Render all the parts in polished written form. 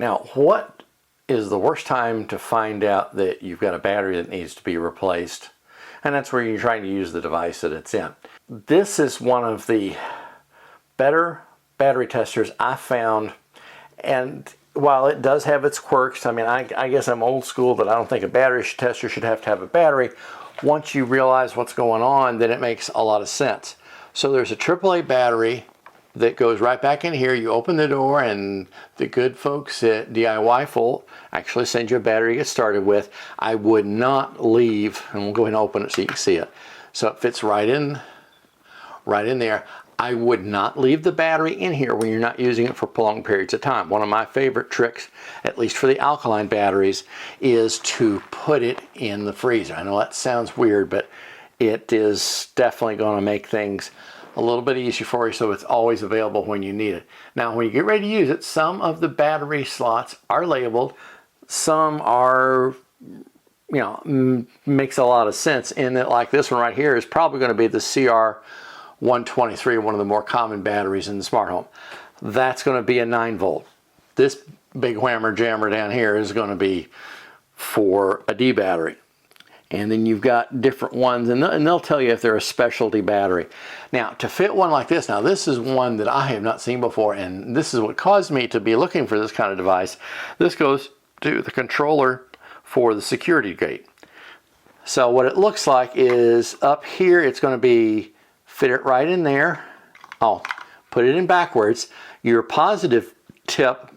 Now, what is the worst time to find out that you've got a battery that needs to be replaced? And that's where you're trying to use the device that it's in. This is one of the better battery testers I found, and while it does have its quirks, I mean, I guess I'm old school that I don't think a battery tester should have to have a battery. Once you realize what's going on, then it makes a lot of sense. So there's a AAA battery that goes right back in here. You open the door and the good folks at DIYFULL actually send you a battery to get started with. I would not leave, and we'll go ahead and open it so you can see it. So it fits right in there. I would not leave the battery in here when you're not using it for prolonged periods of time. One of my favorite tricks, at least for the alkaline batteries, is to put it in the freezer. I know that sounds weird, but it is definitely going to make things a little bit easier for you, so it's always available when you need it. Now, when you get ready to use it, some of the battery slots are labeled. Some are, you know, makes a lot of sense in that, like this one right here is probably going to be the CR123, one of the more common batteries in the smart home. That's going to be a 9-volt. This big whammer jammer down here is going to be for a D battery. And then you've got different ones, and they'll tell you if they're a specialty battery. Now, to fit one like this, now this is one that I have not seen before, and this is what caused me to be looking for this kind of device. This goes to the controller for the security gate. So what it looks like is up here, it's going to be, fit it right in there. Oh, put it in backwards. Your positive tip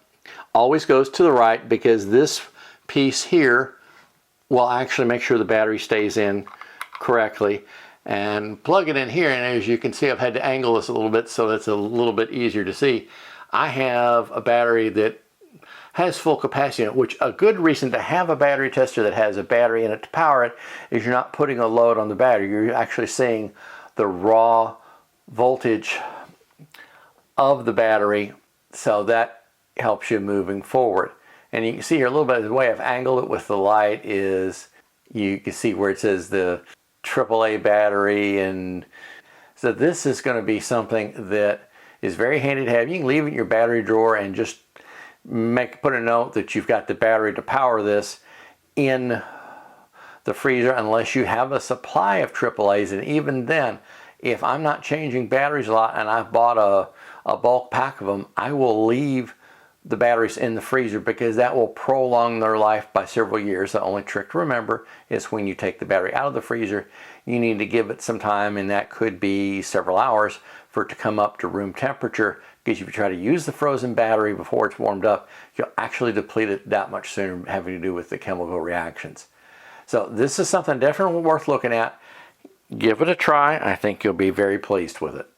always goes to the right, because this piece here will actually make sure the battery stays in correctly. And plug it in here, and as you can see, I've had to angle this a little bit so it's a little bit easier to see. I have a battery that has full capacity in it, which a good reason to have a battery tester that has a battery in it to power it is you're not putting a load on the battery. You're actually seeing the raw voltage of the battery, so that helps you moving forward. And you can see here a little bit of the way I've angled it with the light is you can see where it says the AAA battery, and so this is going to be something that is very handy to have. You can leave it in your battery drawer and just put a note that you've got the battery to power this in the freezer, unless you have a supply of AAAs. And even then, if I'm not changing batteries a lot and I've bought a bulk pack of them, I will leave the batteries in the freezer, because that will prolong their life by several years. The only trick to remember is when you take the battery out of the freezer, you need to give it some time, and that could be several hours for it to come up to room temperature, because if you try to use the frozen battery before it's warmed up, you'll actually deplete it that much sooner, having to do with the chemical reactions. So this is something definitely worth looking at. Give it a try. I think you'll be very pleased with it.